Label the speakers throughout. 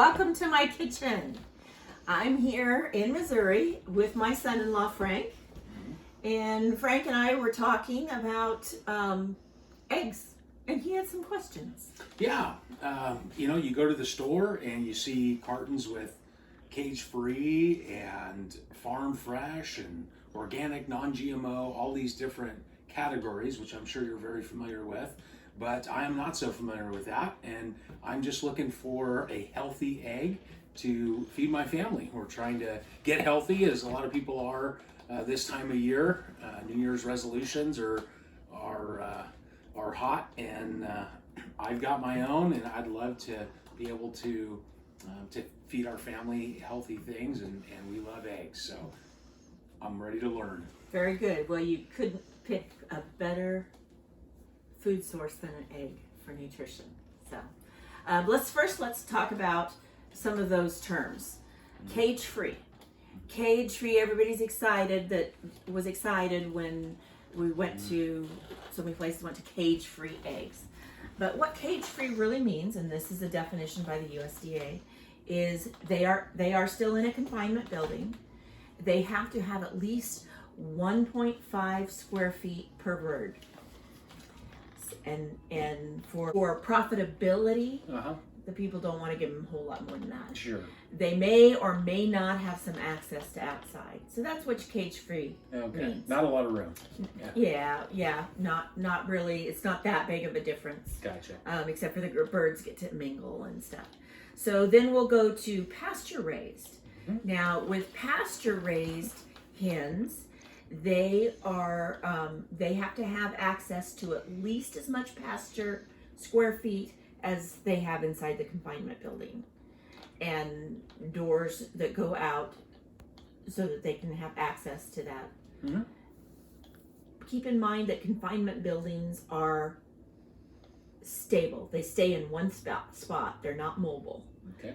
Speaker 1: welcome to my kitchen. I'm here in Missouri with my son-in-law Frank, and Frank and I were talking about eggs, and he had some questions.
Speaker 2: Yeah, you go to the store and you see cartons with cage-free and farm fresh and organic, non-GMO, all these different categories, which I'm sure you're very familiar with, but I am not so familiar with that, and I'm just looking for a healthy egg to feed my family. We're trying to get healthy, as a lot of people are this time of year. New Year's resolutions are hot, and I've got my own, and I'd love to be able to feed our family healthy things, and we love eggs, so I'm ready to learn.
Speaker 1: Very good. Well, you couldn't pick a better food source than an egg for nutrition. So let's talk about some of those terms. Cage-free. Cage-free, everybody's excited when we went to so many places, went to cage-free eggs. But what cage-free really means, and this is a definition by the USDA, is they are still in a confinement building. They have to have at least 1.5 square feet per bird. And for profitability, the people don't want to give them a whole lot more than that.
Speaker 2: Sure.
Speaker 1: They may or may not have some access to outside. So that's what cage-free means.
Speaker 2: Not a lot of room.
Speaker 1: Yeah. Not really. It's not that big of a difference.
Speaker 2: Gotcha.
Speaker 1: Except for the birds get to mingle and stuff. So then we'll go to pasture-raised. Mm-hmm. Now, with pasture-raised hens, they have to have access to at least as much pasture square feet as they have inside the confinement building, and doors that go out so that they can have access to that. Mm-hmm. Keep in mind that confinement buildings are stable. They stay in one spot. They're not mobile.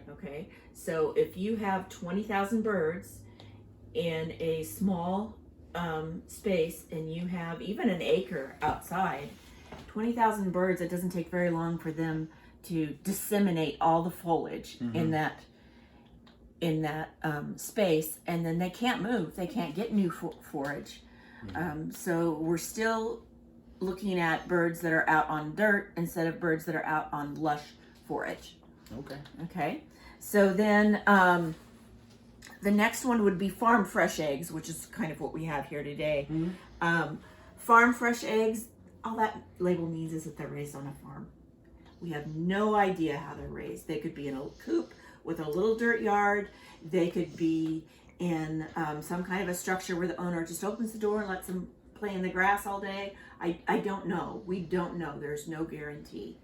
Speaker 1: Okay. So if you have 20,000 birds in a small space, and you have even an acre outside, 20,000 birds, it doesn't take very long for them to disseminate all the foliage in that space, and then they can't move. They can't get new forage. So we're still looking at birds that are out on dirt instead of birds that are out on lush forage. Okay. So then the next one would be farm fresh eggs, which is kind of what we have here today. Farm fresh eggs, all that label means is that they're raised on a farm. We have no idea how they're raised. They could be in a coop with a little dirt yard. They could be in some kind of a structure where the owner just opens the door and lets them play in the grass all day. I don't know. We don't know. There's no guarantee.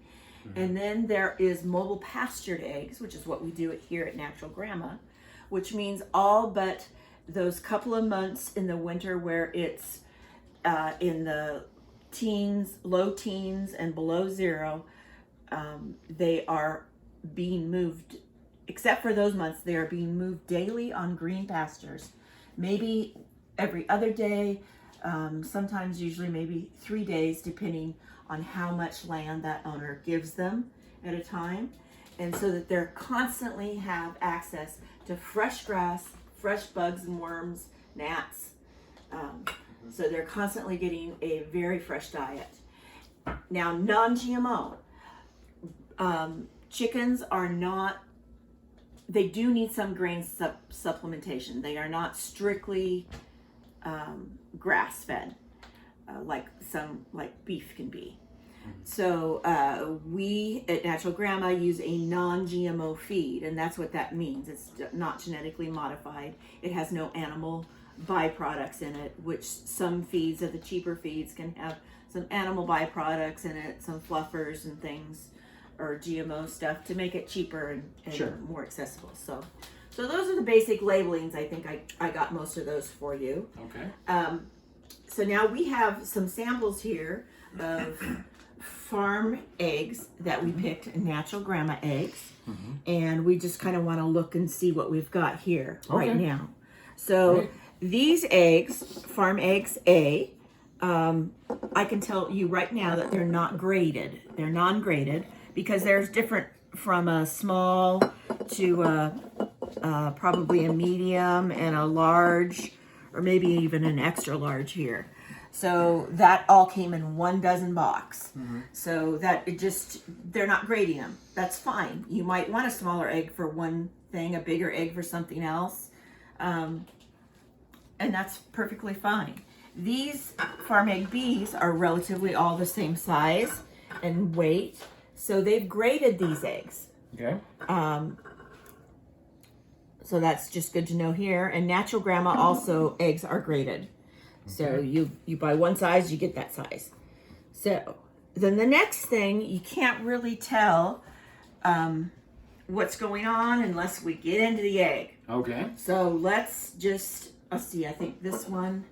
Speaker 1: And then there is mobile pastured eggs, which is what we do here at Natural Gramma, which means all but those couple of months in the winter where it's in the teens, low teens, and below zero, they are being moved, except for those months, they are being moved daily on green pastures, maybe every other day, sometimes usually maybe 3 days, depending on how much land that owner gives them at a time. And so that they're constantly have access to fresh grass, fresh bugs and worms, gnats. So they're constantly getting a very fresh diet. Now, non-GMO. Chickens are not, they do need some grain supplementation. They are not strictly grass-fed, like beef can be. So we at Natural Gramma use a non-GMO feed, and that's what that means. It's not genetically modified. It has no animal byproducts in it, which some feeds of the cheaper feeds can have some animal byproducts in it, some fluffers and things, or GMO stuff to make it cheaper and
Speaker 2: Sure.
Speaker 1: more accessible. So those are the basic labelings. I think I got most of those for you.
Speaker 2: Okay.
Speaker 1: So now we have some samples here of farm eggs that we picked, Natural Gramma eggs, and we just kind of want to look and see what we've got here right now. So these eggs, farm eggs A, I can tell you right now that they're not graded. They're non-graded because there's different from a small to probably a medium and a large, or maybe even an extra large here. So that all came in 1 dozen box. So that it just, they're not grading them. That's fine. You might want a smaller egg for one thing, a bigger egg for something else. And that's perfectly fine. These Farm Egg Bees are relatively all the same size and weight. So they've graded these eggs.
Speaker 2: Okay.
Speaker 1: So that's just good to know here. And Natural Gramma also eggs are graded. So you buy one size, you get that size. So then the next thing, you can't really tell what's going on unless we get into the egg.
Speaker 2: Okay.
Speaker 1: So let's see, I think this one,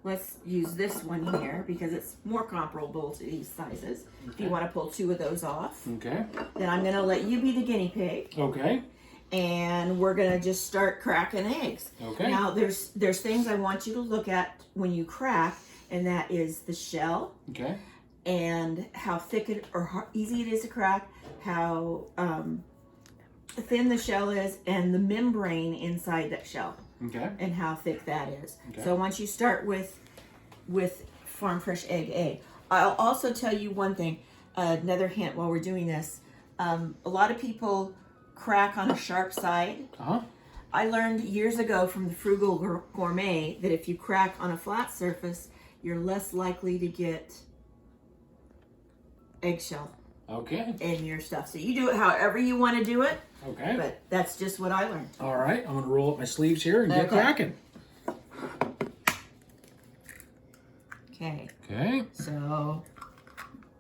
Speaker 1: let's use this one here because it's more comparable to these sizes. Okay. If you want to pull 2 of those off.
Speaker 2: Okay.
Speaker 1: Then I'm going to let you be the guinea pig.
Speaker 2: Okay.
Speaker 1: And we're going to just start cracking eggs.
Speaker 2: Okay.
Speaker 1: Now there's things I want you to look at when you crack, and that is the shell.
Speaker 2: Okay.
Speaker 1: And how thick or how easy it is to crack, how thin the shell is, and the membrane inside that shell.
Speaker 2: Okay.
Speaker 1: And how thick that is.
Speaker 2: Okay.
Speaker 1: So once you start with Farm Fresh Egg, I'll also tell you one thing, another hint while we're doing this. A lot of people crack on a sharp side. I learned years ago from the Frugal Gourmet that if you crack on a flat surface, you're less likely to get eggshell in your stuff. So you do it however you want to do it.
Speaker 2: Okay.
Speaker 1: But that's just what I learned.
Speaker 2: All right. I'm going to roll up my sleeves here and get cracking.
Speaker 1: Okay.
Speaker 2: Okay.
Speaker 1: So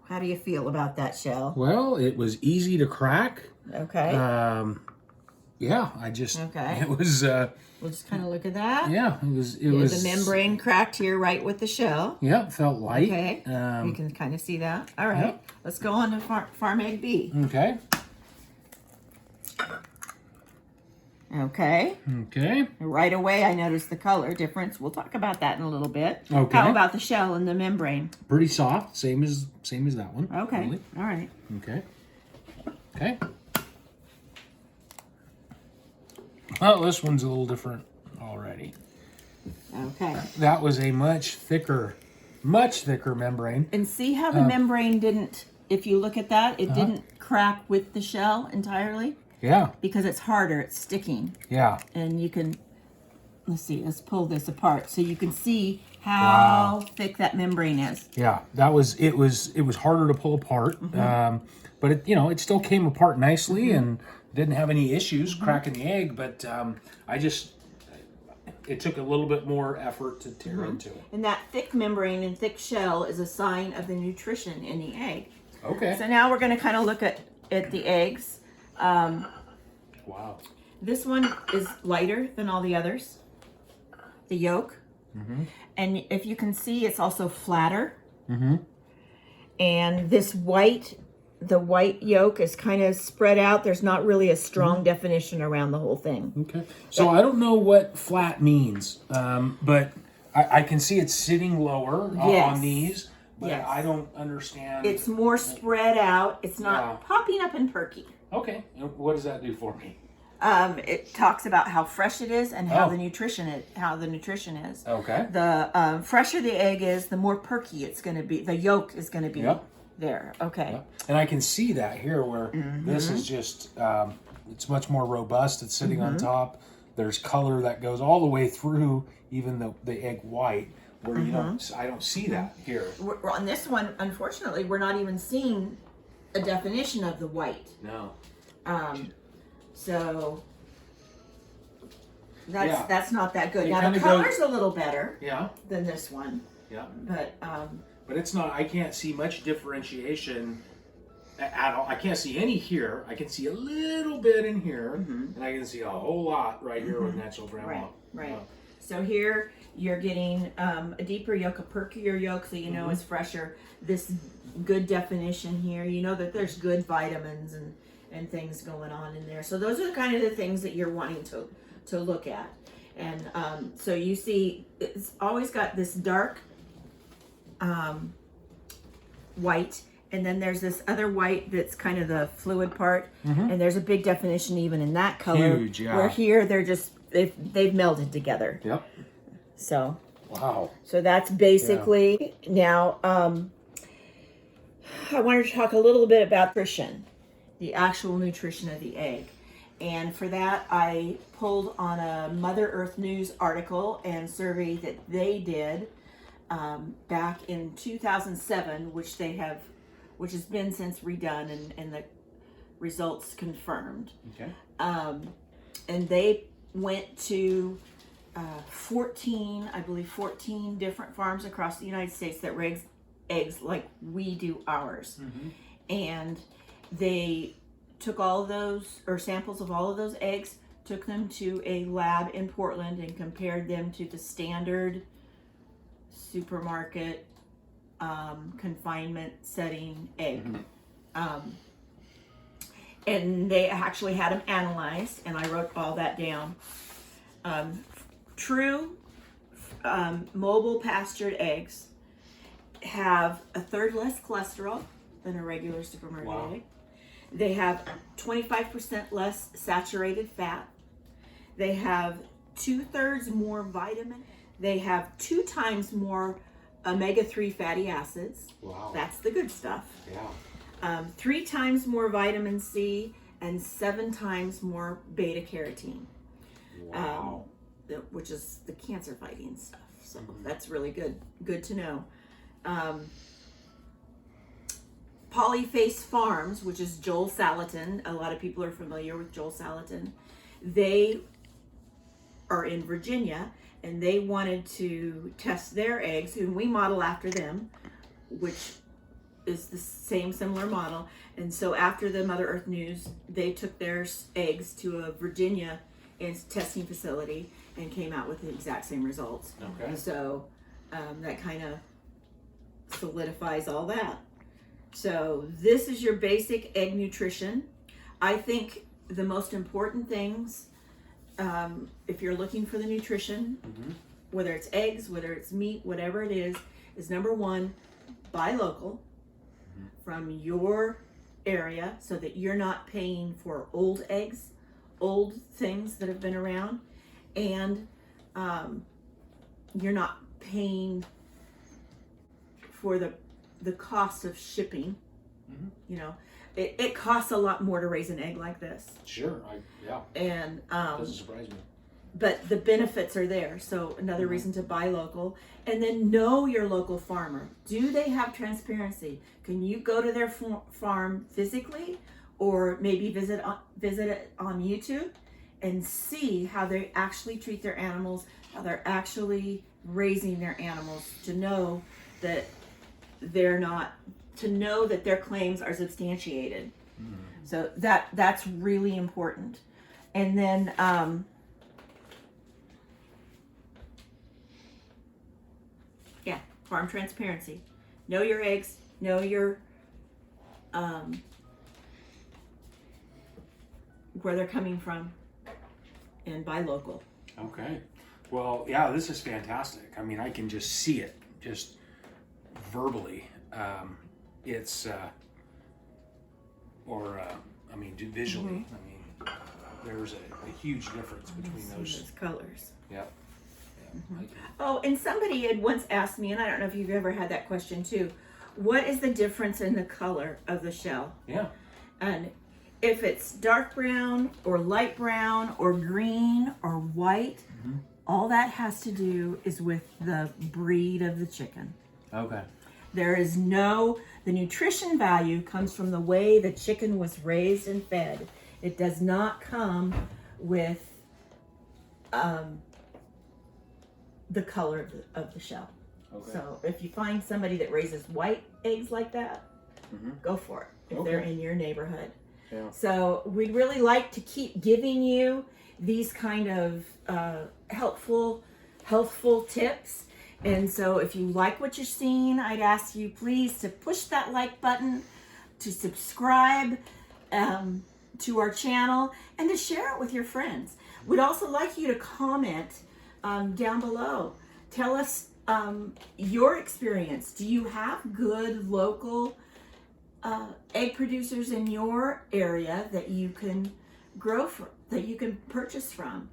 Speaker 1: how do you feel about that shell?
Speaker 2: Well, it was easy to crack.
Speaker 1: Okay.
Speaker 2: Yeah, I just,
Speaker 1: okay.
Speaker 2: It was,
Speaker 1: we'll just kind of look at that.
Speaker 2: Yeah, it was.
Speaker 1: The membrane cracked here right with the shell.
Speaker 2: Yeah, it felt light.
Speaker 1: Okay. You can kind of see that. All right. Yep. Let's go on to Farm Egg Bee.
Speaker 2: Okay.
Speaker 1: Okay.
Speaker 2: Okay.
Speaker 1: Right away, I noticed the color difference. We'll talk about that in a little bit.
Speaker 2: Okay.
Speaker 1: How about the shell and the membrane?
Speaker 2: Pretty soft, same as that one.
Speaker 1: Okay.
Speaker 2: Really.
Speaker 1: All right.
Speaker 2: Okay. Okay. Well, this one's a little different already.
Speaker 1: Okay.
Speaker 2: That was a much thicker membrane.
Speaker 1: And see how the membrane didn't, if you look at that, it didn't crack with the shell entirely?
Speaker 2: Yeah.
Speaker 1: Because it's harder, it's sticking.
Speaker 2: Yeah.
Speaker 1: And you can, let's pull this apart so you can see how thick that membrane is.
Speaker 2: Yeah, it was harder to pull apart, but it still came apart nicely and didn't have any issues cracking the egg. But it took a little bit more effort to tear into it.
Speaker 1: And that thick membrane and thick shell is a sign of the nutrition in the egg.
Speaker 2: Okay.
Speaker 1: So now we're going to kind of look at the eggs.
Speaker 2: Wow.
Speaker 1: This one is lighter than all the others, the yolk. And if you can see, it's also flatter. And this the white yolk is kind of spread out. There's not really a strong definition around the whole thing.
Speaker 2: Okay. So I don't know what flat means, but I can see it's sitting lower on these, but I don't understand.
Speaker 1: It's more spread out. It's not popping up and perky.
Speaker 2: Okay. And what does that do for me?
Speaker 1: It talks about how fresh it is and how the nutrition is.
Speaker 2: Okay.
Speaker 1: The fresher the egg is, the more perky it's going to be. The yolk is going to be there. Okay.
Speaker 2: Yep. And I can see that here where this is just it's much more robust. It's sitting on top. There's color that goes all the way through, even the egg white, where I don't see that here.
Speaker 1: On this one, unfortunately, we're not even seeing a definition of the white.
Speaker 2: No.
Speaker 1: So that's not that good. Now the
Speaker 2: kinda
Speaker 1: color's a little better than this one.
Speaker 2: Yeah.
Speaker 1: But
Speaker 2: it's not. I can't see much differentiation at all. I can't see any here. I can see a little bit in here, and I can see a whole lot right here with Natural Gramma.
Speaker 1: Right. So here you're getting a deeper yolk, a perkier yolk, so you know it's fresher. This good definition here. You know that there's good vitamins and things going on in there. So those are kind of the things that you're wanting to look at. And so you see it's always got this dark white and then there's this other white that's kind of the fluid part, and there's a big definition even in that color.
Speaker 2: Huge, yeah.
Speaker 1: Where here they're just they've melded together.
Speaker 2: Yep.
Speaker 1: So
Speaker 2: Wow.
Speaker 1: so that's basically now. I wanted to talk a little bit about nutrition, the actual nutrition of the egg. And for that, I pulled on a Mother Earth News article and survey that they did back in 2007, which has been since redone and the results confirmed.
Speaker 2: Okay.
Speaker 1: And they went to 14 different farms across the United States that raise eggs like we do ours. And they took all of those, or samples of all of those eggs, took them to a lab in Portland and compared them to the standard supermarket confinement setting egg. And they actually had them analyzed, and I wrote all that down. True mobile pastured eggs have a third less cholesterol than a regular supermarket egg. They have 25% less saturated fat. They have 2/3 more vitamin. They have 2 times more omega-3 fatty acids.
Speaker 2: Wow.
Speaker 1: That's the good stuff.
Speaker 2: Yeah.
Speaker 1: 3 times more vitamin C and 7 times more beta carotene.
Speaker 2: Wow.
Speaker 1: Which is the cancer fighting stuff. So that's really good to know. Polyface Farms, which is Joel Salatin. A lot of people are familiar with Joel Salatin. They are in Virginia, and they wanted to test their eggs, and we model after them, which is the same similar model. And so after the Mother Earth News, they took their eggs to a Virginia testing facility and came out with the exact same results.
Speaker 2: Okay.
Speaker 1: So that kind of solidifies all that. So this is your basic egg nutrition. I think the most important things, if you're looking for the nutrition, whether it's eggs, whether it's meat, whatever it is number one, buy local from your area so that you're not paying for old eggs, old things that have been around, and you're not paying for the cost of shipping. You know, it costs a lot more to raise an egg like this.
Speaker 2: Sure. Yeah.
Speaker 1: And
Speaker 2: Doesn't surprise me.
Speaker 1: but the benefits are there. So another reason to buy local, and then know your local farmer. Do they have transparency? Can you go to their farm physically, or maybe visit it on YouTube and see how they actually treat their animals, how they're actually raising their animals, to know that their claims are substantiated. So that's really important. And then farm transparency. Know your eggs, know your where they're coming from, and buy local.
Speaker 2: Okay. Well, yeah, this is fantastic. I mean, I can just see it, just verbally. It's, visually. I mean, there's a huge difference between those
Speaker 1: colors.
Speaker 2: Yep. Yeah.
Speaker 1: Oh, and somebody had once asked me, and I don't know if you've ever had that question too, what is the difference in the color of the shell?
Speaker 2: Yeah.
Speaker 1: And if it's dark brown or light brown or green or white, all that has to do is with the breed of the chicken.
Speaker 2: Okay.
Speaker 1: The nutrition value comes from the way the chicken was raised and fed. It does not come with the color of the shell. Okay. So if you find somebody that raises white eggs like that, go for it if they're in your neighborhood. Yeah. So we'd really like to keep giving you these kind of helpful tips. And so if you like what you're seeing, I'd ask you please to push that like button, to subscribe to our channel, and to share it with your friends. We'd also like you to comment down below. Tell us your experience. Do you have good local egg producers in your area that you can grow from, that you can purchase from.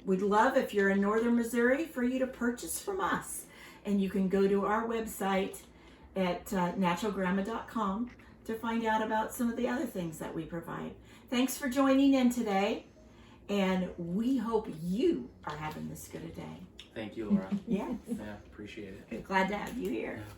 Speaker 1: We'd love, if you're in northern Missouri, for you to purchase from us. And you can go to our website at naturalgramma.com to find out about some of the other things that we provide. Thanks for joining in today, and we hope you are having this good a day.
Speaker 2: Thank you, Laura.
Speaker 1: Yeah,
Speaker 2: Yeah, appreciate it.
Speaker 1: glad to have you here.
Speaker 2: Yeah.